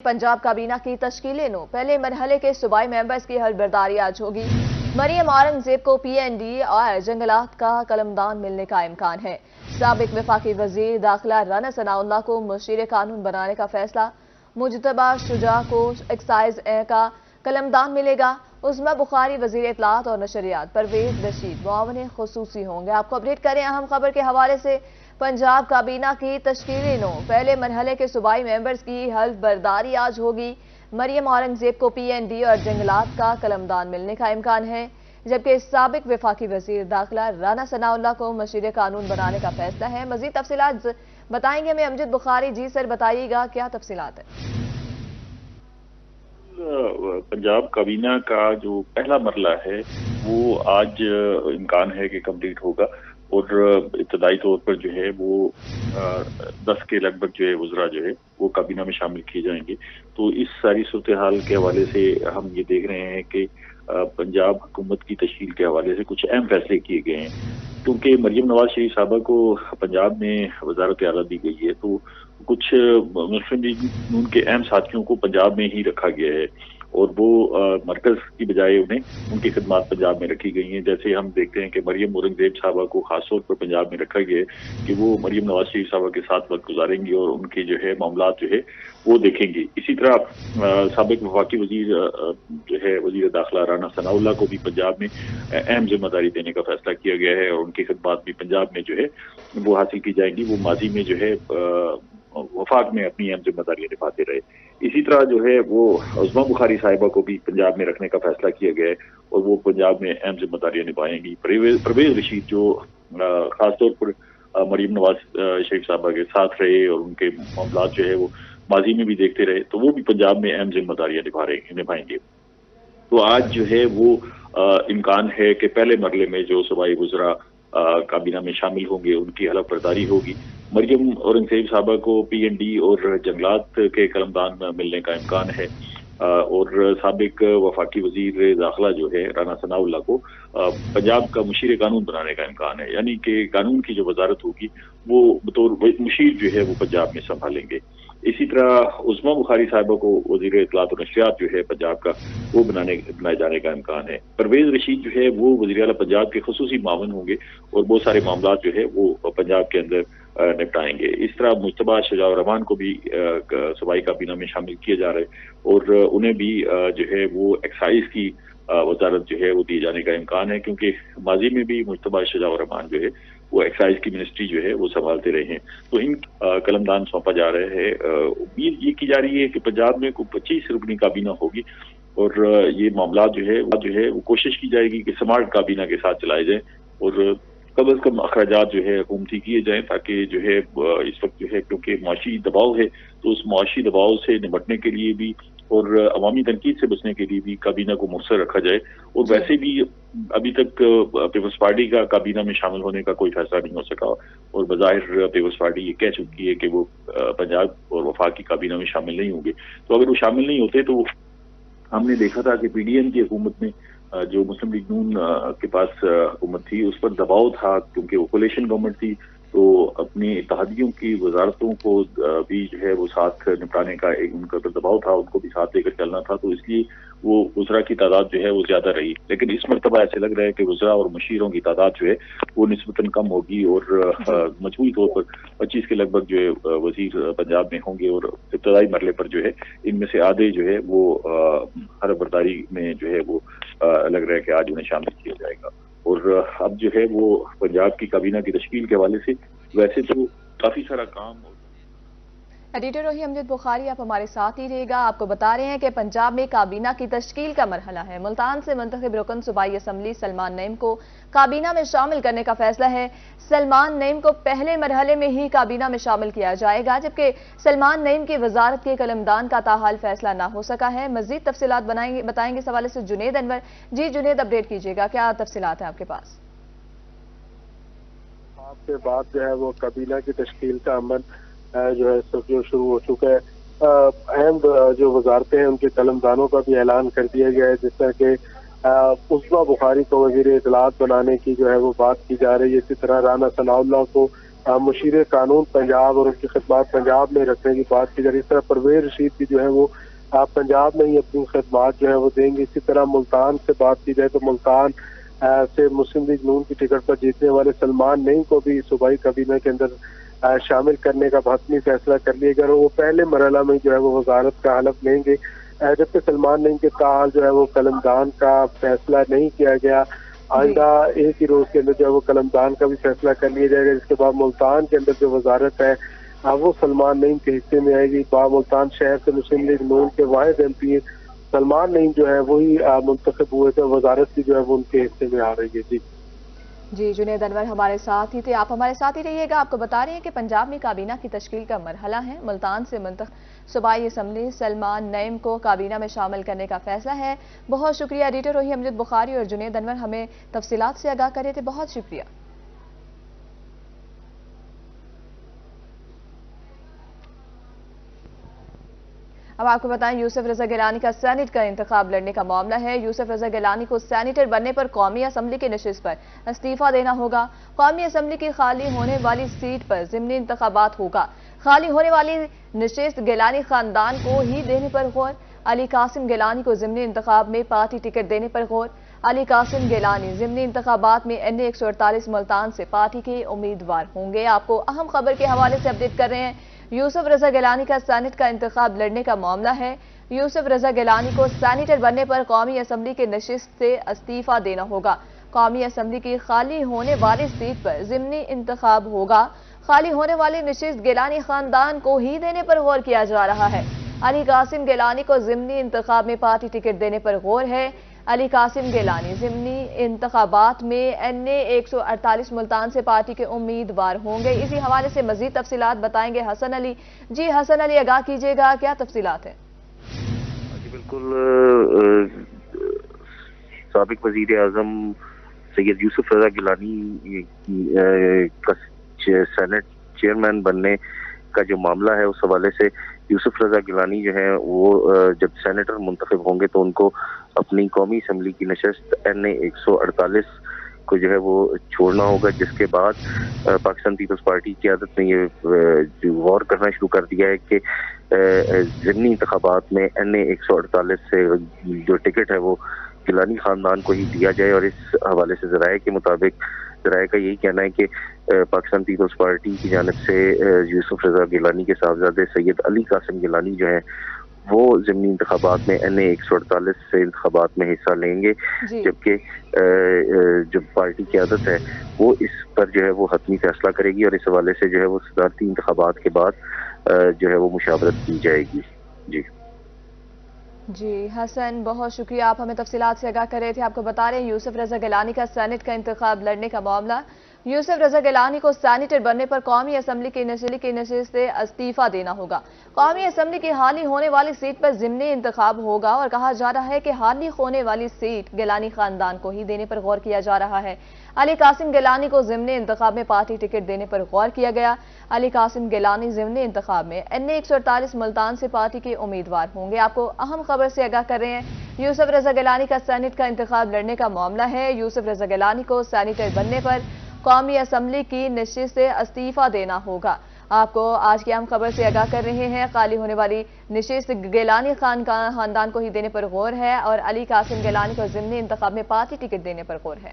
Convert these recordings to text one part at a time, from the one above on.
पंजाब काबीना की तश्कीलें नो पहले मरहले के सूबाई मेंबर्स की हलबर्दारी आज होगी। मरियम औरंगजेब को PND और जंगलात का कलमदान मिलने का इम्कान है। साबिक वफाकी वजीर दाखिला राना सनाउल्लाह को मुशीर कानून बनाने का फैसला। मुजतबा शुजा को एक्साइज का कलमदान मिलेगा। उस्मा बुखारी वजीर इत्तलात और नशरियात, परवेज रशीद मुआवन खुसूसी होंगे। आपको अपडेट करें अहम खबर के हवाले से। पंजाब काबीना की तश्कीलें नो पहले मरहले के सूबाई मेंबर्स की हल्फ बर्दारी आज होगी। मरियम औरंगजेब को PND और जंगलात का कलमदान मिलने का इम्कान है, जबकि साबिक वफाकी वजीर दाखिला राना सनाउल्लाह को मशीर कानून बनाने का फैसला है। मजीद तफसीलात बताएंगे हमें अमजद बुखारी। जी सर, बताइएगा क्या तफसीलात है। पंजाब काबीना का जो पहला मरला है वो आज इम्कान है कि कंप्लीट होगा और इब्तदाई तौर पर जो है वो 10 के लगभग जो है वज़रा जो है वो काबीना में शामिल किए जाएंगे। तो इस सारी सूरत हाल के हवाले से हम ये देख रहे हैं कि पंजाब हुकूमत की तश्कील के हवाले से कुछ अहम फैसले किए गए हैं। क्योंकि मरियम नवाज शरीफ साहबा को पंजाब में वजारत आला दी गई है, तो कुछ मुस्लिम लीग नून के अहम साथियों को पंजाब में ही रखा गया है और वो मरकज की बजाय उन्हें उनकी खिदमत पंजाब में रखी गई हैं। जैसे हम देखते हैं कि मरियम औरंगजेब साहबा को खासतौर पर पंजाब में रखा गया है कि वो मरियम नवाज शरीफ साहबा के साथ वक्त गुजारेंगी और उनके जो है मामलात जो है वो देखेंगी। इसी तरह साबिक वफाकी वजीर जो है वजीर दाखिला राना सनाउल्लाह को भी पंजाब में अहम जिम्मेदारी देने का फैसला किया गया है और उनकी खिदमत भी पंजाब में जो है वो हासिल की जाएंगी। वो माजी में जो है वफाक में अपनी अहम जिम्मेदारियां निभाते रहे। इसी तरह जो है वो उस्मा बुखारी साहिबा को भी पंजाब में रखने का फैसला किया गया है और वो पंजाब में अहम जिम्मेदारियां निभाएंगी। परवेज रशीद जो खासतौर पर मरियम नवाज शरीफ साहबा के साथ रहे और उनके मामलात जो है वो माजी में भी देखते रहे, तो वो भी पंजाब में अहम जिम्मेदारियां निभाएंगे। तो आज जो है वो इम्कान है कि पहले मरले में जो सूबाई वज़रा काबीना में शामिल होंगे उनकी हलफ बर्दारी होगी। मरियम औरंगजेब साहबा को PND और जंगलात के कलमदान मिलने का इम्कान है और साबिक वफाकी वजीर दाखिला जो है राना सनाउल्लाह को पंजाब का मुशीर कानून बनाने का इम्कान है, यानी कि कानून की जो वजारत होगी वो बतौर मुशीर जो है वो पंजाब में संभालेंगे। इसी तरह उस्मा बुखारी साहिबा को वजीर इत्तलात और नशरियात जो है पंजाब का वो बनाए जाने का इम्कान है। परवेज रशीद जो है वो वजीर आला पंजाब के खुसूसी मावन होंगे और बहुत सारे मामला जो है वो पंजाब के अंदर निपटाएंगे। इस तरह मुजतबा शुजा रहमान को भी सूबाई काबीना में शामिल किया जा रहा है और उन्हें भी जो है वो एक्साइज की वजारत जो है वो दिए जाने का इम्कान है, क्योंकि माजी में भी मुजतबा शुजा रहमान जो है वो एक्साइज की मिनिस्ट्री जो है वो संभालते रहे हैं। तो इन कलमदान सौंपा जा रहा है। उम्मीद ये की जा रही है कि पंजाब में कोई 25 रुकनी काबीना होगी और ये मामला जो है वो कोशिश की जाएगी कि स्मार्ट काबीना के साथ चलाए जाए और कम अज कम अखराजात जो है हुकूमती किए जाएं, ताकि जो है इस वक्त जो है क्योंकि माशी दबाव है तो उस माशी दबाव से निपटने के लिए भी और अवामी तनकीद से बचने के लिए भी काबीना को मुख्तर रखा जाए। और वैसे भी अभी तक पीपल्स पार्टी का काबीना में शामिल होने का कोई फैसला नहीं हो सका और बज़ाहिर पीपल्स पार्टी ये कह चुकी है कि वो पंजाब और वफाक की काबीना में शामिल नहीं होंगे। तो अगर वो शामिल नहीं होते तो हमने देखा था कि PDM की हुकूमत में जो मुस्लिम लीग नून के पास हुकूमत थी उस पर दबाव था, क्योंकि वो कोलिशन गवर्नमेंट थी, तो अपनी इत्तेहादियों की वजारतों को भी जो है वो साथ निपटाने का एक उनका तो दबाव था, उनको भी साथ लेकर चलना था, तो इसलिए वो वज़रा की तादाद जो है वो ज्यादा रही। लेकिन इस मरतबा ऐसे लग रहा है कि वज़रा और मुशीरों की तादाद जो है वो निस्बतन कम होगी और मजमूई तौर पर 25 के लगभग जो है वजीर पंजाब में होंगे और इब्तदाई मरले पर जो है इनमें से आधे जो है वो हलफ बर्दारी में जो है वो लग रहा है कि आज उन्हें शामिल किया जाएगा। और अब जो है वो पंजाब की काबीना की तश्कील के हवाले से वैसे तो काफी सारा काम। एडिटर रही अमजद बुखारी, आप हमारे साथ ही रहेगा। आपको बता रहे हैं कि पंजाब में काबीना की तश्कील का मरहला है। मुल्तान से मुंतखब रुकन सूबाई असम्बली सलमान नईम को काबीना में शामिल करने का फैसला है। सलमान नईम को पहले मरहले में ही काबीना में शामिल किया जाएगा, जबकि सलमान नईम की वजारत के कलमदान का ताहाल फैसला ना हो सका है। मजीद तफसीलात बताएंगे इस हवाले से जुनेद अनवर। जी जुनेद, अपडेट कीजिएगा, क्या तफसीलात है आपके पास? आपके बाद जो है वो काबीना की तश्कील का अमल जो है जो शुरू हो चुका है। अहम जो वजारतें हैं उनके कलमदानों का भी ऐलान कर दिया गया है, जिस तरह के उस्मा बुखारी को वजीर इत्तलात बनाने की जो है वो बात की जा रही है। इसी तरह राना सनाउल्लाह को مشیر قانون پنجاب اور ان کی خدمات پنجاب میں رکھنے کی بات کی جا رہی ہے۔ اس طرح پرویز رشید بھی جو ہے وہ پنجاب میں ہی اپنی خدمات جو ہے وہ دیں گے۔ اسی طرح ملتان سے بات کی جائے تو ملتان سے مسلم لیگ نون کی ٹکٹ پر جیتنے والے سلمان نعیم کو بھی صوبائی کابینہ کے اندر شامل کرنے کا حتمی فیصلہ کر لیا گیا اور وہ پہلے مرحلہ میں جو ہے وہ وزارت کا حلف لیں گے، جبکہ سلمان نعیم کے تاحال جو ہے وہ قلمدان کا فیصلہ نہیں کیا گیا۔ آئندہ ایک ہی روز کے اندر جو ہے وہ قلمدان کا بھی فیصلہ کر لیا جائے گا، جس کے بعد ملتان کے اندر جو وزارت ہے وہ سلمان نعیم کے حصے میں آئے گی۔ ملتان شہر سے مسلم لیگ نون کے واحد ایم پی سلمان نعیم جو ہے وہی منتخب ہوئے تھے، وزارت کی جو ہے وہ ان کے حصے میں آ رہی ہے۔ جی جنید انور ہمارے ساتھ ہی تھے، آپ ہمارے ساتھ ہی رہیے گا۔ آپ کو بتا رہے ہیں کہ پنجاب میں کابینہ کی تشکیل کا مرحلہ ہے۔ ملتان سے منتخب صوبائی اسمبلی سلمان نعیم کو کابینہ میں شامل کرنے کا فیصلہ ہے۔ بہت شکریہ ایڈیٹر روحی امجد بخاری اور جنید انور ہمیں تفصیلات سے آگاہ کر رہے تھے، بہت شکریہ۔ اب آپ کو بتائیں یوسف رضا گیلانی کا سینیٹ کا انتخاب لڑنے کا معاملہ ہے۔ یوسف رضا گیلانی کو سینیٹر بننے پر قومی اسمبلی کی نشست پر استعفیٰ دینا ہوگا۔ قومی اسمبلی کی خالی ہونے والی سیٹ پر ضمنی انتخابات ہوگا۔ خالی ہونے والی نشست گیلانی خاندان کو ہی دینے پر غور۔ علی قاسم گیلانی کو ضمنی انتخاب میں پارٹی ٹکٹ دینے پر غور۔ علی قاسم گیلانی ضمنی انتخابات میں NA 148 ملتان سے پارٹی کے امیدوار ہوں گے۔ آپ کو اہم خبر کے حوالے سے اپڈیٹ کر رہے ہیں۔ یوسف رضا گیلانی کا سینیٹ کا انتخاب لڑنے کا معاملہ ہے۔ یوسف رضا گیلانی کو سینیٹر بننے پر قومی اسمبلی کے نشست سے استعفیٰ دینا ہوگا۔ قومی اسمبلی کی خالی ہونے والی سیٹ پر ضمنی انتخاب ہوگا۔ خالی ہونے والی نشست گیلانی خاندان کو ہی دینے پر غور کیا جا رہا ہے۔ علی قاسم گیلانی کو ضمنی انتخاب میں پارٹی ٹکٹ دینے پر غور ہے۔ علی قاسم گیلانی ضمنی انتخابات میں NA 148 ملتان سے پارٹی کے امیدوار ہوں گے۔ اسی حوالے سے مزید تفصیلات بتائیں گے حسن علی۔ جی حسن علی آگاہ کیجیے گا، کیا تفصیلات ہیں؟ جی بالکل، سابق وزیر اعظم سید یوسف رضا گیلانی کا سینٹ چیئرمین بننے کا جو معاملہ ہے اس حوالے سے یوسف رضا گیلانی جو ہیں وہ جب سینیٹر منتخب ہوں گے تو ان کو اپنی قومی اسمبلی کی نشست NA 148 کو جو ہے وہ چھوڑنا ہوگا، جس کے بعد پاکستان پیپلز پارٹی کی قیادت نے یہ غور کرنا شروع کر دیا ہے کہ ضمنی انتخابات میں NA 148 سے جو ٹکٹ ہے وہ گیلانی خاندان کو ہی دیا جائے۔ اور اس حوالے سے ذرائع کے مطابق ذرائع کا یہی کہنا ہے کہ پاکستان پیپلز پارٹی کی جانب سے یوسف رضا گیلانی کے صاحبزادے سید علی قاسم گیلانی جو ہیں وہ ضمنی انتخابات میں NA 148 سے انتخابات میں حصہ لیں گے، جبکہ جو پارٹی قیادت ہے وہ اس پر جو ہے وہ حتمی فیصلہ کرے گی اور اس حوالے سے جو ہے وہ صدارتی انتخابات کے بعد جو ہے وہ مشاورت کی جائے گی۔ جی حسن بہت شکریہ، آپ ہمیں تفصیلات سے آگاہ کر رہے تھے۔ آپ کو بتا رہے ہیں یوسف رضا گیلانی کا سینیٹ کا انتخاب لڑنے کا معاملہ۔ یوسف رضا گیلانی کو سینیٹر بننے پر قومی اسمبلی کی نشست سے استعفیٰ دینا ہوگا۔ قومی اسمبلی کی حالی ہونے والی سیٹ پر ضمنی انتخاب ہوگا اور کہا جا رہا ہے کہ حالی ہونے والی سیٹ گیلانی خاندان کو ہی دینے پر غور کیا جا رہا ہے۔ علی قاسم گیلانی کو ضمنی انتخاب میں پارٹی ٹکٹ دینے پر غور کیا گیا۔ علی قاسم گیلانی ضمنی انتخاب میں NA 148 ملتان سے پارٹی کے امیدوار ہوں گے۔ آپ کو اہم خبر سے آگاہ کر رہے ہیں۔ یوسف رضا گیلانی کا سینیٹ کا انتخاب لڑنے کا معاملہ ہے۔ یوسف رضا گیلانی کو سینیٹر بننے پر قومی اسمبلی کی نشست سے استعفیٰ دینا ہوگا۔ آپ کو آج کی اہم خبر سے آگاہ کر رہے ہیں۔ خالی ہونے والی نشست گیلانی خاندان کو ہی دینے پر غور ہے اور علی قاسم گیلانی کو ضمنی انتخاب میں پارٹی ٹکٹ دینے پر غور ہے۔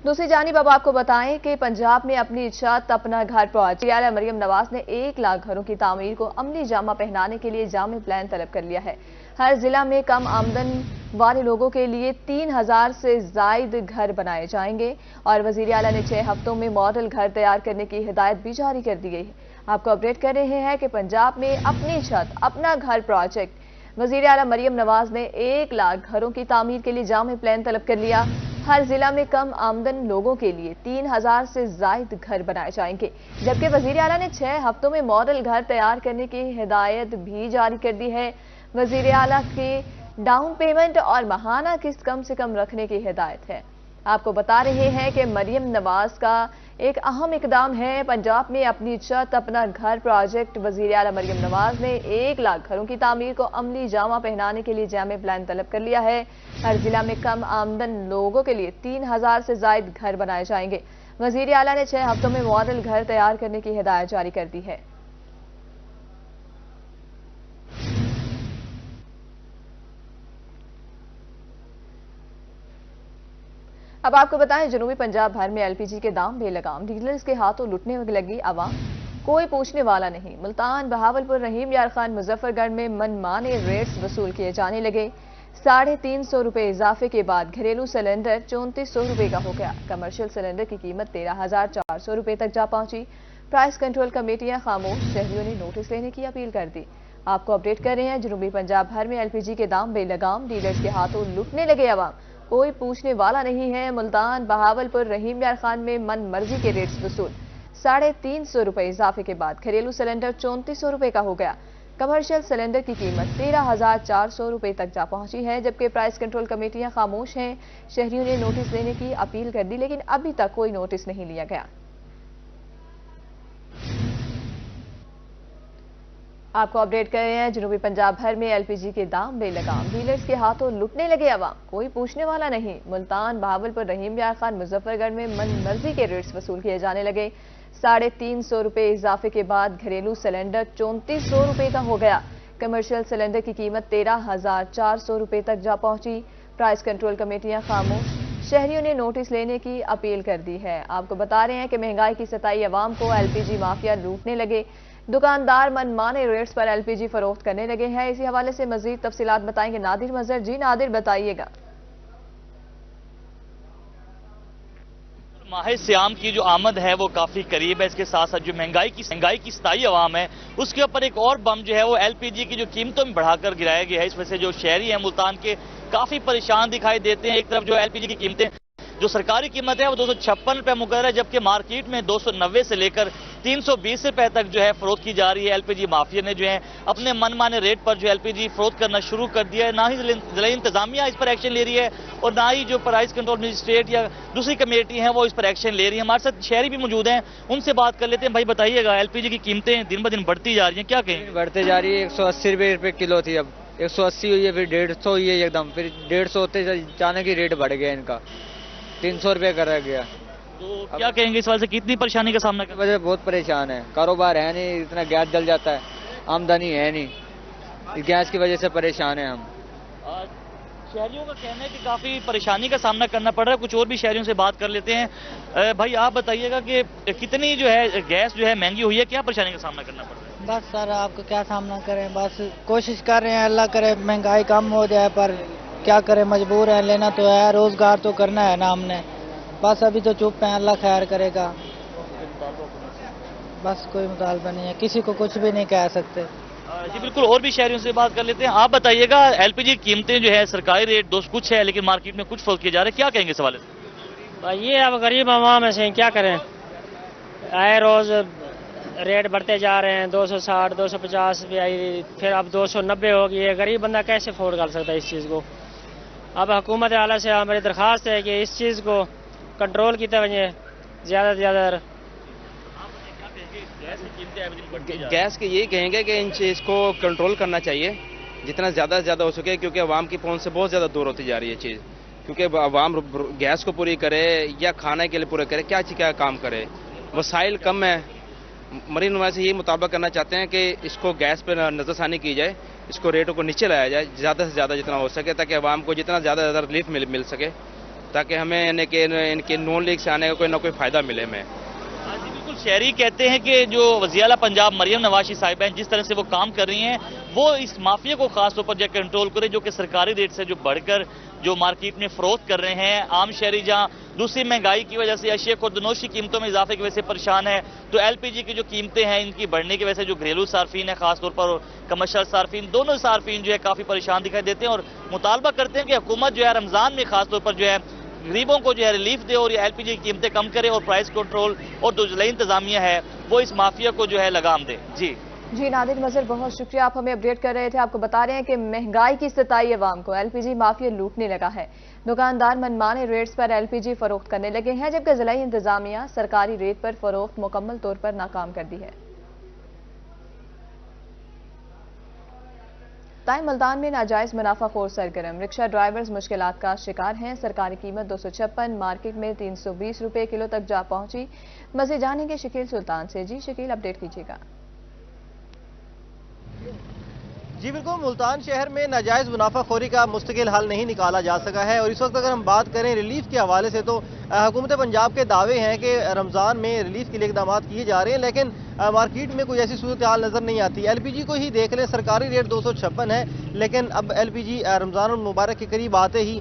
دوسری جانب اب آپ کو بتائیں کہ پنجاب میں اپنی چھت اپنا گھر پروجیکٹ وزیر مریم نواز نے 1 لاکھ گھروں کی تعمیر کو عملی جامہ پہنانے کے لیے جامع پلان طلب کر لیا ہے۔ ہر ضلع میں کم آمدن والے لوگوں کے لیے 3000 سے زائد گھر بنائے جائیں گے اور وزیر اعلیٰ نے 6 ہفتوں میں ماڈل گھر تیار کرنے کی ہدایت بھی جاری کر دی گئی ہے۔ آپ کو اپڈیٹ کر رہے ہیں کہ پنجاب میں اپنی چھت اپنا گھر پروجیکٹ وزیر اعلیٰ مریم نواز نے 1 لاکھ گھروں کی تعمیر کے لیے جامع پلان طلب کر لیا۔ ہر ضلع میں کم آمدن لوگوں کے لیے 3000 سے زائد گھر بنائے جائیں گے، جبکہ وزیر اعلیٰ نے 6 ہفتوں میں ماڈل گھر تیار کرنے کی ہدایت بھی جاری کر دی ہے۔ وزیر اعلیٰ کی ڈاؤن پیمنٹ اور ماہانہ قسط کم سے کم رکھنے کی ہدایت ہے۔ آپ کو بتا رہے ہیں کہ مریم نواز کا ایک اہم اقدام ہے पंजाब में अपनी छत अपना घर प्रोजेक्ट। वजीर आला मरियम नवाज ने 1 लाख घरों की तामीर को अमली जामा पहनाने के लिए जामे प्लान तलब कर लिया है। हर जिला में कम आमदन लोगों के लिए 3000 से जायद घर बनाए जाएंगे। वजीर आला ने 6 हफ्तों में मॉडल घर तैयार करने की हिदायत जारी कर दी है। अब आपको बताएं, जनूबी पंजाब भर में एलपीजी के दाम बेलगाम, डीलर्स के हाथों लुटने में लगी आवाम, कोई पूछने वाला नहीं। मुल्तान, बहावलपुर, रहीम यार खान, मुजफ्फरगढ़ में मनमाने रेट्स वसूल किए जाने लगे। 350 रुपए इजाफे के बाद घरेलू सिलेंडर 3400 रुपए का हो गया। कमर्शियल सिलेंडर की कीमत 13,400 रुपए तक जा पहुंची। प्राइस कंट्रोल कमेटियां खामोश, शहरियों ने नोटिस लेने की अपील कर दी। आपको अपडेट कर रहे हैं, जनूबी पंजाब भर में एलपीजी के दाम बेलगाम, डीलर्स के हाथों लुटने लगे आवाम, कोई पूछने वाला नहीं है। मुल्तान, बहावलपुर, रहीम यार खान में मन मर्जी के रेट्स वसूल। 350 रुपए इजाफे के बाद घरेलू सिलेंडर 3400 रुपए का हो गया। कमर्शियल सिलेंडर की कीमत 13,400 रुपए तक जा पहुंची है, जबकि प्राइस कंट्रोल कमेटियां खामोश हैं। शहरियों ने नोटिस लेने की अपील कर दी, लेकिन अभी तक कोई नोटिस नहीं लिया गया। आपको अपडेट कर रहे हैं, जनूबी पंजाब भर में एलपीजी के दाम बेलगाम, डीलर्स के हाथों लुटने लगे आवाम, कोई पूछने वाला नहीं। मुल्तान, बहावलपुर, रहीम यार खान, मुजफ्फरगढ़ में मन मर्जी के रेट्स वसूल किए जाने लगे। 350 रुपए इजाफे के बाद घरेलू सिलेंडर 3400 रुपए का हो गया। कमर्शियल सिलेंडर की कीमत 13,400 रुपए तक जा पहुंची। प्राइस कंट्रोल कमेटियां खामोश, शहरियों ने नोटिस लेने की अपील कर दी है। आपको बता रहे हैं कि महंगाई की सताई अवाम को एलपीजी माफिया लूटने लगे। दुकानदार मनमाने रेट्स पर एलपीजी फरोख्त करने लगे हैं। इसी हवाले से मजीद तफसीलात बताएंगे नादिर मजहर। जी नादिर, बताइएगा। माह सियाम की जो आमद है वो काफी करीब है। इसके साथ साथ जो महंगाई की सताई अवाम है, उसके ऊपर एक और बम जो है वो एलपीजी की जो कीमतों में बढ़ाकर गिराया गया है। इस वजह से जो शहरी है मुल्तान के काफी परेशान दिखाई देते हैं। एक तरफ जो एलपीजी की कीमतें, जो सरकारी कीमत है वो 256 रुपए मुकर्रर है, जबकि मार्केट में 290 से लेकर 320 रुपए तक जो है फरोख्त की जा रही है। एलपीजी माफिया ने जो है अपने मनमाने रेट पर जो एलपीजी फरोख्त करना शुरू कर दिया है। ना ही जिला इंतजामिया इस पर एक्शन ले रही है और ना ही जो प्राइस कंट्रोल मजिस्ट्रेट या दूसरी कमेटी है वो इस पर एक्शन ले रही है। हमारे साथ शहरी भी मौजूद हैं, उनसे बात कर लेते हैं। भाई बताइएगा, एलपीजी की कीमतें दिन ब दिन बढ़ती जा रही हैं, क्या कहें? बढ़ते जा रही है। 180 रुपए किलो थी, अब 180 हुई है, फिर 150 हुई है एकदम, फिर 150 होते अचानक ही रेट बढ़ गया इनका, 300 रुपए कर गया। तो क्या कहेंगे इस वजह से कितनी परेशानी का सामना कर? वजह बहुत परेशान है, कारोबार है नहीं, इतना गैस जल जाता है, आमदनी है नहीं, गैस की वजह से परेशान है हम। शहरियों का कहना है कि काफी परेशानी का सामना करना पड़ रहा है। कुछ और भी शहरियों से बात कर लेते हैं। भाई आप बताइएगा कि कितनी जो है गैस जो है महंगी हुई है, क्या परेशानी का सामना करना पड़ रहा है? बस सर, आपको क्या सामना करें, बस कोशिश कर रहे हैं अल्लाह करे महंगाई कम हो जाए, पर क्या करें, मजबूर है, लेना तो है, रोजगार तो करना है ना हमने, बस अभी तो चुप हैं, अल्लाह खैर करेगा। बस कोई मुतालबा नहीं है, किसी को कुछ भी नहीं कह सकते। जी बिल्कुल, और भी शहरियों से बात कर लेते हैं। आप बताइएगा, एलपीजी कीमतें जो है सरकारी रेट दोस्त कुछ है, लेकिन मार्केट में कुछ फर्क किए जा रहे हैं, क्या कहेंगे इस हवाले से? ये अब गरीब आवाम है, क्या करें, आए रोज रेट बढ़ते जा रहे हैं। 260, 250 भी आई, फिर अब 290 हो गई है। गरीब बंदा कैसे अफोर्ड कर सकता है इस चीज़ को? अब हुकूमत आला से हमारी दरख्वास्त है कि इस चीज़ को कंट्रोल की वजह ज़्यादा से ज़्यादा। गैस के यही कहेंगे कि इन चीज़ को कंट्रोल करना चाहिए जितना ज़्यादा से ज़्यादा हो सके, क्योंकि आवाम की पहुंच से बहुत ज़्यादा दूर होती जा रही है चीज़। क्योंकि आवाम गैस को पूरी करे या खाने के लिए पूरे करे, क्या काम करे, वसाइल कम है। मरीन नवाज से यही मुताबिक करना चाहते हैं कि इसको गैस पर नज़रसानी की जाए, इसको रेटों को नीचे लाया जाए ज़्यादा से ज़्यादा जितना हो सके, ताकि आवाम को जितना ज़्यादा रिलीफ मिल सके, ताकि हमें इनके नॉन लीग से आने का कोई ना कोई फ़ायदा मिले हमें। बिल्कुल, शहरी कहते हैं कि जो वज़ीर आला पंजाब मरियम नवाज साहिबा हैं, जिस तरह से वो काम कर रही हैं, वो इस माफिया को खास तौर पर जो कंट्रोल करे, जो कि सरकारी रेट से जो बढ़कर जो मार्केट में फरोख्त कर रहे हैं। आम शहरी जहां दूसरी महंगाई की वजह से अशिया खुर्दनोशी कीमतों में इजाफे की वजह से परेशान है, तो एलपीजी की जो कीमतें हैं इनकी बढ़ने की वजह से जो घरेलू सार्फिन है, खासतौर पर कमर्शियल सार्फिन, दोनों सार्फिन जो है काफी परेशान दिखाई देते हैं और मुतालबा करते हैं कि हुकूमत जो है रमजान में खासतौर पर जो है गरीबों को जो है रिलीफ दे और ये एलपीजी की कीमतें कम करे और प्राइस कंट्रोल और जो जिला इंतजामिया है वो इस माफिया को जो है लगाम दे। जी जी नादिर मजर, बहुत शुक्रिया, आप हमें अपडेट कर रहे थे। आपको बता रहे हैं कि महंगाई की सताई अवाम को एलपीजी माफिया लूटने लगा है। दुकानदार मनमाने रेट्स पर एलपीजी फरोख्त करने लगे हैं, जबकि जिला इंतजामिया सरकारी रेट पर फरोख्त मुकम्मल तौर पर नाकाम कर दी है। ताइम मुल्तान में नाजायज मुनाफाखोर सरगर्म, रिक्शा ड्राइवर्स मुश्किलात का शिकार हैं। सरकारी कीमत 256, मार्केट में 320 रुपए किलो तक जा पहुंची। मज़ीद जानेंगे शकील सुल्तान से। जी शकील, अपडेट कीजिएगा। जी बिल्कुल, मुल्तान शहर में नाजायज़ मुनाफाखोरी का मुस्तकिल हल नहीं निकाला जा सका है। और इस वक्त अगर हम बात करें रिलीफ के हवाले से तो हुकूमत पंजाब के दावे हैं कि रमज़ान में रिलीफ के लिए इक़दाम किए जा रहे हैं, लेकिन मार्केट में कोई ऐसी सूरत हाल नज़र नहीं आती। एलपीजी को ही देख लें, सरकारी रेट 256 है, लेकिन अब एलपीजी रमज़ान मुबारक के करीब आते ही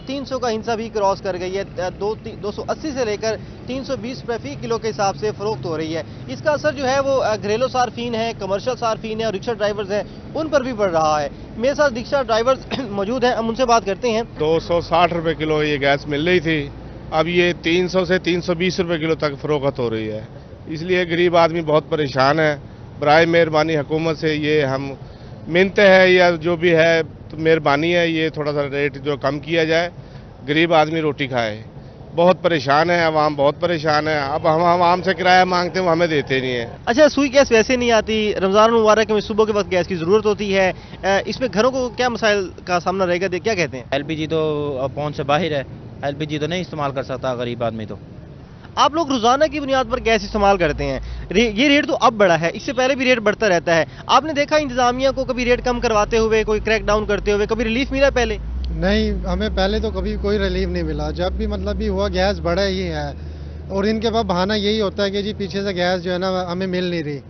300 का हिस्सा भी क्रॉस कर गई है। 280 से लेकर 320 रुपये फी किलो के हिसाब से फरोख्त हो रही है। इसका असर जो है वो घरेलू सार्फिन है, कमर्शियल सार्फिन है और रिक्शा ड्राइवर्स हैं, उन पर भी पड़ रहा है। मेरे साथ रिक्शा ड्राइवर्स मौजूद हैं, हम उनसे बात करते हैं। 260 रुपये किलो ये गैस मिल रही थी, अब ये 300 से 320 रुपये किलो तक फरोख्त हो रही है, इसलिए गरीब आदमी बहुत परेशान है। बराए मेहरबानी हुकूमत से ये हम मिन्नतें हैं या जो भी है, तो मेहरबानी है ये थोड़ा सा रेट जो कम किया जाए, गरीब आदमी रोटी खाए। बहुत परेशान है अवाम, बहुत परेशान है। अब हम आवाम से किराया मांगते हैं, वो हमें देते नहीं है। अच्छा, सुई गैस वैसे नहीं आती, रमज़ान मुबारक में सुबह के वक्त गैस की ज़रूरत होती है, इसमें घरों को क्या मसाइल का सामना रहेगा, क्या कहते हैं? एलपीजी तो पहुंच से बाहर है, एलपीजी तो नहीं इस्तेमाल कर सकता गरीब आदमी। तो आप लोग रोजाना की बुनियाद पर गैस इस्तेमाल करते हैं, ये रेट तो अब बढ़ा है, इससे पहले भी रेट बढ़ता रहता है। आपने देखा इंतजामिया को कभी रेट कम करवाते हुए, कोई क्रैक डाउन करते हुए, कभी रिलीफ मिला पहले? नहीं, हमें पहले तो कभी कोई रिलीफ नहीं मिला। जब भी मतलब भी हुआ गैस बढ़ा ही है, और इनके पास बहाना यही होता है कि जी पीछे से गैस जो है ना हमें मिल नहीं रही।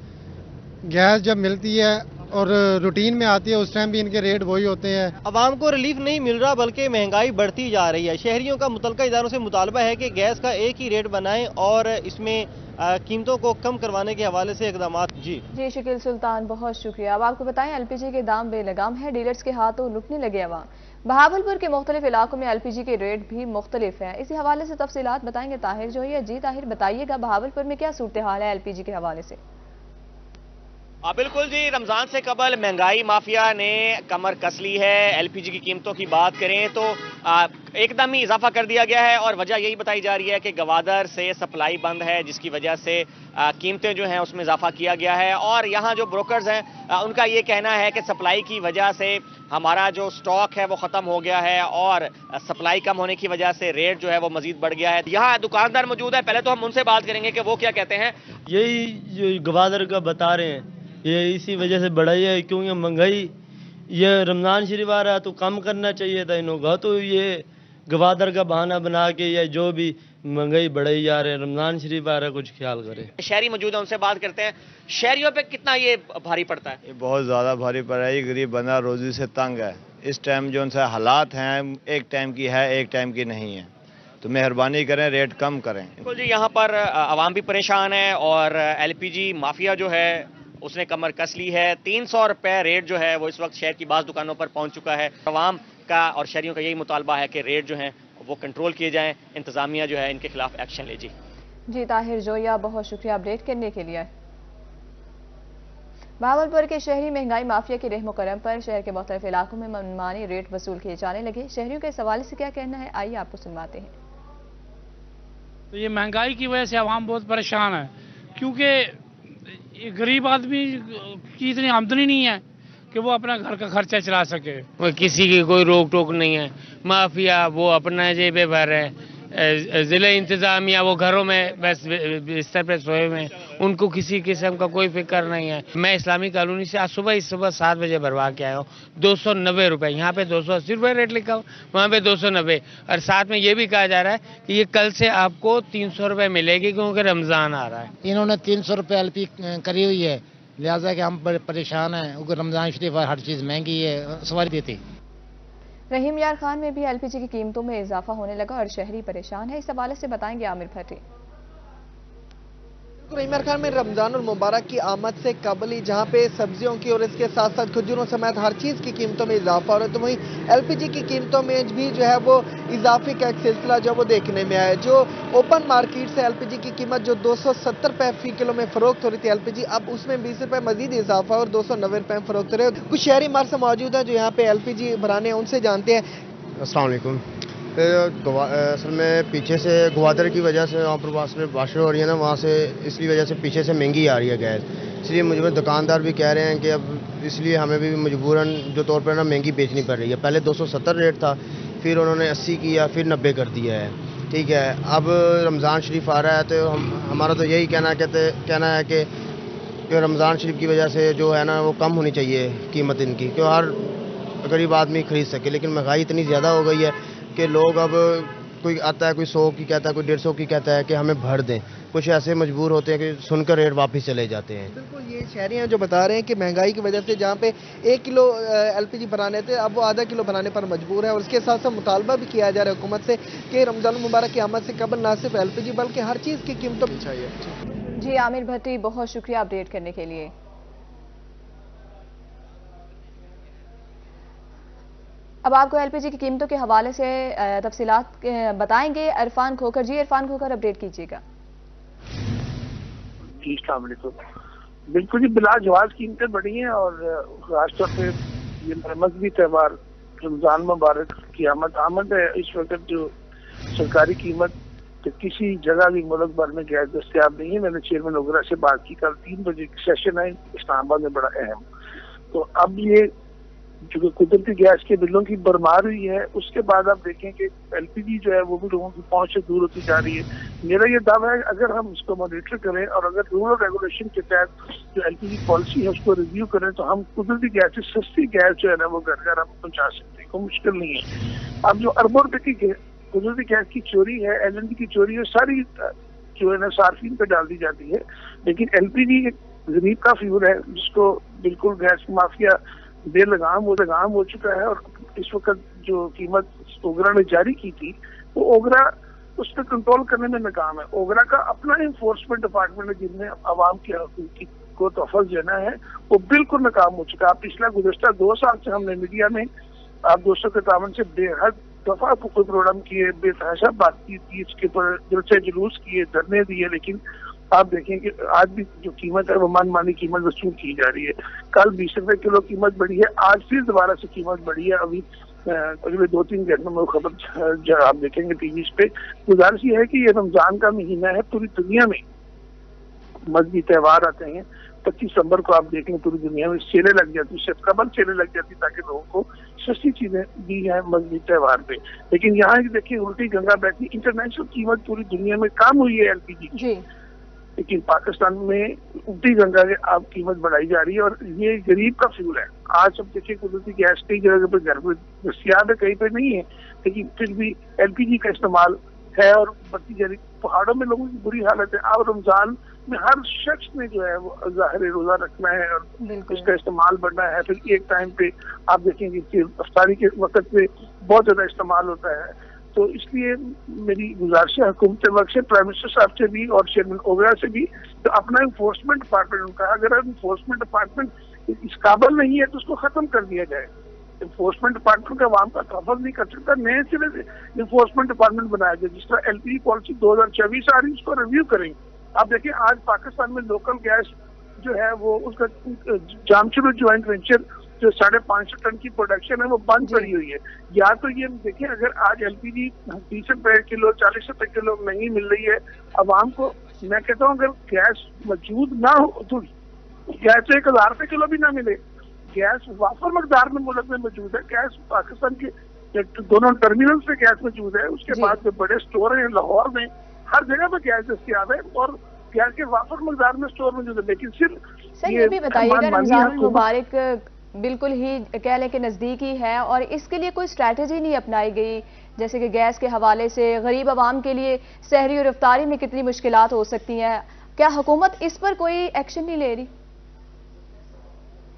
गैस जब मिलती है और रूटीन में आती है उस टाइम भी इनके रेट वही होते हैं। अवाम को रिलीफ नहीं मिल रहा, बल्कि महंगाई बढ़ती जा रही है। शहरियों का मुतल्लिका इदारों से मुतालबा है कि गैस का एक ही रेट बनाएं और इसमें कीमतों को कम करवाने के हवाले से इक़दाम। जी शकील सुल्तान, बहुत शुक्रिया। अब आपको बताएं एलपीजी के दाम बेलगाम है, डीलर्स के हाथों लुटने लगे अवाम। बहावलपुर के मुख्तलिफ इलाकों में एलपीजी के रेट भी मुख्तलिफ हैं। इसी हवाले से तफसीलात बताएंगे ताहिर जोई। जी ताहिर, बताइएगा बहावलपुर में क्या सूरत हाल है एलपीजी के हवाले से? बिल्कुल जी, रमजान से कबल महंगाई माफिया ने कमर कस ली है। एलपीजी की कीमतों की बात करें तो एकदम ही इजाफा कर दिया गया है और वजह यही बताई जा रही है कि गवादर से सप्लाई बंद है, जिसकी वजह से कीमतें जो हैं उसमें इजाफा किया गया है। और यहाँ जो ब्रोकर्स हैं उनका ये कहना है कि सप्लाई की वजह से हमारा जो स्टॉक है वो ख़त्म हो गया है और सप्लाई कम होने की वजह से रेट जो है वो मजीद बढ़ गया है। यहाँ दुकानदार मौजूद है, पहले तो हम उनसे बात करेंगे कि वो क्या कहते हैं। यही जो गवादर का बता रहे हैं, ये इसी वजह से बढ़ाई है, क्योंकि महंगाई ये रमज़ान शरीफ आ रहा तो कम करना चाहिए था इन्होंने, तो ये गवादर का बहाना बना के या जो भी महंगाई बढ़ाई जा रहे हैं, रमज़ान शरीफ आ रहा है, कुछ ख्याल करें। शहरी मौजूद है, उनसे बात करते हैं। शहरियों पे कितना ये भारी पड़ता है? ये बहुत ज़्यादा भारी पड़ रहा है। गरीब बंदा रोजी से तंग है। इस टाइम जो उनसे हालात हैं, एक टाइम की है, एक टाइम की नहीं है, तो मेहरबानी करें, रेट कम करें। बिल्कुल जी, यहाँ पर आवाम भी परेशान है और एलपीजी माफिया जो है उसने कमर कस ली है। 300 रुपये रेट जो है वो इस वक्त शहर की बाज़ दुकानों पर पहुंच चुका है। आवाम का और शहरियों का यही मुतालबा है कि रेट जो हैं वो कंट्रोल किए जाएं, इंतजामिया जो है इनके खिलाफ एक्शन ले। जी ताहिर जोया, बहुत शुक्रिया अपडेट करने के लिए। बहावलपुर के शहरी महंगाई माफिया के रहमो करम पर शहर के मुख्तलिफ इलाकों में मनमानी रेट वसूल किए जाने लगे। शहरियों के इस हवाले से क्या कहना है, आइए आपको सुनवाते हैं। तो ये महंगाई की वजह से आवाम बहुत परेशान है, क्योंकि गरीब आदमी की इतनी आमदनी नहीं है कि वो अपना घर का खर्चा चला सके। किसी की कोई रोक टोक नहीं है। माफिया वो अपना जेबे भर है, जिला इंतजामिया वो घरों में बस बिस्तर पे सोए हुए, उनको किसी किस्म का कोई फिक्र नहीं है। मैं इस्लामी कॉलोनी से आज सुबह 7 बजे भरवा के आया हूँ। 290 रुपये, यहाँ पे 280 रुपये रेट लिखा हो, वहाँ पे 290। और साथ में ये भी कहा जा रहा है कि ये कल से आपको 300 रुपये मिलेगी, क्योंकि रमज़ान आ रहा है। इन्होंने 300 रुपये एलपी करी हुई है, लिहाजा कि हम परेशान हैं, क्योंकि रमज़ान शरीफ हर चीज़ महंगी है, सवारी देती। रहीम यार खान में भी एलपीजी की कीमतों में इजाफा होने लगा और शहरी परेशान है। इस हवाले से बताएंगे आमिर भट्टी। इमरान खान में रमजान मुबारक की आमद से कबल ही जहां पे सब्जियों की और इसके साथ साथ खजूरों समेत हर चीज़ की कीमतों में इजाफा हो रहा है, तो वहीं एलपीजी की कीमतों में भी जो है वो इजाफे का एक सिलसिला जो वो देखने में आया है। जो ओपन मार्केट से एलपीजी की कीमत जो 270 रुपये फी किलो में फरोख्त हो रही थी एलपीजी, अब उसमें 20 रुपये मजीद इजाफा और 290 रुपये में फरोख्त हो रहे हैं। कुछ शहरी हमारे से मौजूद हैं जो यहाँ पे एलपीजी भराने हैं, उनसे जानते हैं। अस्सलाम वालेकुम। असल में पीछे से गवादर की वजह से वहाँ पर बारिश हो रही है ना, वहाँ से इसलिए वजह से पीछे से महंगी आ रही है गैस, इसलिए मुझे दुकानदार भी कह रहे हैं कि अब इसलिए हमें भी मजबूरन जो तौर पर ना महंगी बेचनी पड़ रही है। पहले 270 रेट था, फिर उन्होंने 80 किया, फिर 90 कर दिया है। ठीक है, अब रमज़ान शरीफ आ रहा है तो हमारा तो यही कहना है कि रमज़ान शरीफ की वजह से जो है ना वो कम होनी चाहिए कीमत इनकी, क्यों हर गरीब आदमी खरीद सके। लेकिन महंगाई इतनी ज़्यादा हो गई है कि लोग अब कोई आता है, कोई 100 की कहता है, कोई 150 की कहता है कि हमें भर दें। कुछ ऐसे मजबूर होते हैं कि सुनकर रेट वापस चले जाते हैं। बिल्कुल, ये शहरी हैं जो बता रहे हैं कि महंगाई की वजह से जहाँ पे 1 किलो एलपीजी भराने थे, अब वो आधा किलो भराने पर मजबूर है। और इसके साथ साथ मुतालबा भी किया जा रहा है हुकूमत से कि रमजान मुबारक की आमद से कबल ना सिर्फ एलपीजी बल्कि हर चीज़ की कीमतों पर चाहिए। जी आमिर भट्टी, बहुत शुक्रिया अपडेट करने के लिए। अब आपको एलपीजी की कीमतों के हवाले से तफसीलात बताएंगे इरफान खोखर। जी इरफान खोखर, अपडेट कीजिएगा। जी अस्सलाम वालेकुम। बिल्कुल जी, बिलाजवाज कीमतें बढ़ी हैं और खासतौर पे ये मजहबी त्यौहार रमजान मुबारक की आमद है। इस वक्त जो सरकारी कीमत तो किसी जगह भी मुल्क भर में गैस दस्तियाब नहीं है। मैंने चेयरमैन ओगरा से बात की, कल 3 बजे सेशन है इस्लामाबाद में बड़ा अहम। तो अब ये जो कुदरती गैस के बिलों की भरमार हुई है, उसके बाद आप देखें कि एलपीजी जो है वो भी लोगों की पहुंच से दूर होती जा रही है। मेरा ये दावा है अगर हम इसको मॉनिटर करें और अगर रूरल रेगुलेशन के तहत जो एलपीजी पॉलिसी है उसको रिव्यू करें तो हम कुदरती गैस से सस्ती गैस जो है ना वो घर घर हम पहुंचा सकते हैं, कोई मुश्किल नहीं है। अब जो अरबों रुपए की कुदरती गैस की चोरी है, एलएनजी की चोरी है, सारी जो है ना सार्फिन पे डाल दी जाती है। लेकिन एलपीजी एक गरीब का फ्यूल है जिसको बिल्कुल गैस माफिया बेलगाम हो चुका है। और इस वक्त जो कीमत ओगरा ने जारी की थी वो ओगरा उस पर कंट्रोल करने में नाकाम है। ओगरा का अपना इन्फोर्समेंट डिपार्टमेंट है जिनमें आवाम के हकूक को तहफ़्फ़ुज़ देना है, वो बिल्कुल नाकाम हो चुका है। पिछला गुज़श्ता 2 साल से हमने मीडिया में आप दोस्तों के तावन से बेहद दफा कोई प्रोग्राम किए, बेतहाशा बातचीत की, इसके ऊपर जलसे जुलूस किए, धरने दिए, लेकिन आप देखें कि आज भी जो कीमत है वो मनमानी कीमत वसूल की जा रही है। कल 20 रुपए किलो कीमत बढ़ी है, आज फिर दोबारा से कीमत बढ़ी है। अभी अगले 2-3 घंटों में खबर आप देखेंगे टीवी पे। गुजारिश ये है कि ये रमजान का महीना है, पूरी दुनिया में मजहबी त्यौहार आते हैं। 25 दिसंबर को आप देखें पूरी दुनिया में सेलें लग जाती, उससे कबल सेलें लग जाती ताकि लोगों को सस्ती चीजें दी जाए मजहबी त्यौहार पे। लेकिन यहाँ देखिए उल्टी गंगा बैठी, इंटरनेशनल कीमत पूरी दुनिया में कम हुई है एलपीजी की, लेकिन पाकिस्तान में उल्टी गंगा के आप कीमत बढ़ाई जा रही है। और ये गरीब का फ्यूल है। आज अब देखिए कुदरती गैस कई जगह पर घर में दस्तियाब है, कहीं पे नहीं है, लेकिन फिर भी एलपीजी का इस्तेमाल है और बढ़ती जा रही। पहाड़ों में लोगों की बुरी हालत है। अब रमजान में हर शख्स ने जो है वो ज़ाहिर रोजा रखना है और इसका इस्तेमाल बढ़ना है। फिर एक टाइम पे आप देखेंगे कि अफ्तारी के वक्त पे बहुत ज्यादा इस्तेमाल होता है। तो इसलिए मेरी गुजारिश है हुकूमत वक्त से, प्राइम मिनिस्टर साहब से भी और चेयरमैन ओगरा से भी, तो अपना इन्फोर्समेंट डिपार्टमेंट उनका अगर इन्फोर्समेंट डिपार्टमेंट इस काबिल नहीं है तो उसको खत्म कर दिया जाए। इन्फोर्समेंट डिपार्टमेंट का आवाम का तहफ़्फ़ुज़ नहीं कर सकता, नए सिरे से इन्फोर्समेंट डिपार्टमेंट बनाया जाए। जिस तरह एलपीजी पॉलिसी 2024 आ रही है उसको रिव्यू करें। आप देखिए आज पाकिस्तान में लोकल गैस जो है वो उसका जामशेद ज्वाइंट वेंचर जो 550 टन की प्रोडक्शन है वो बंद पड़ी हुई है। या तो ये देखिए अगर आज एलपीजी 30 रुपए किलो 40 रुपए किलो नहीं मिल रही है आवाम को, मैं कहता हूँ अगर गैस मौजूद ना हो तो गैस 1000 रुपए किलो भी ना मिले, गैस वाफर मकदार में मुल्क में मौजूद है। गैस पाकिस्तान के दोनों टर्मिनल पे गैस मौजूद है, उसके बाद जो बड़े स्टोर हैं लाहौर में हर जगह पे गैस दस्तियाब है और गैस के वाफर मकदार में स्टोर मौजूद है। लेकिन सिर्फ ये भी बताइएगा रमजान मुबारक बिल्कुल ही कह लें कि नज़दीकी है और इसके लिए कोई स्ट्रैटेजी नहीं अपनाई गई, जैसे कि गैस के हवाले से गरीब आवाम के लिए सहरी और इफ्तारी में कितनी मुश्किलात हो सकती हैं, क्या हुकूमत इस पर कोई एक्शन नहीं ले रही?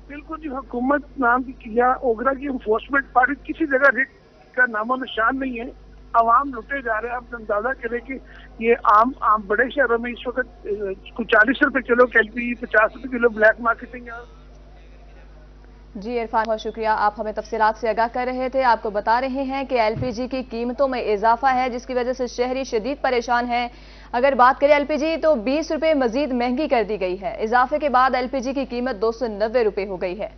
बिल्कुल जी, हुकूमत नाम की या ओगरा की इन्फोर्समेंट पार्टी किसी जगह रेट का नामो निशान नहीं है। आवाम लुटे जा रहे हैं। आप अंदाजा करें कि ये आम बड़े शहरों में इस वक्त कुछ 40 रुपए किलो एलपीजी, 50 रुपए किलो ब्लैक मार्केटिंग है। जी इरफान, बहुत शुक्रिया, आप हमें तफसीलात से आगाह कर रहे थे। आपको बता रहे हैं कि एलपीजी की कीमतों में इजाफा है, जिसकी वजह से शहरी शदीद परेशान हैं। अगर बात करें एलपीजी तो 20 रुपए मजीद महंगी कर दी गई है। इजाफे के बाद एलपीजी की कीमत 290 रुपए हो गई है।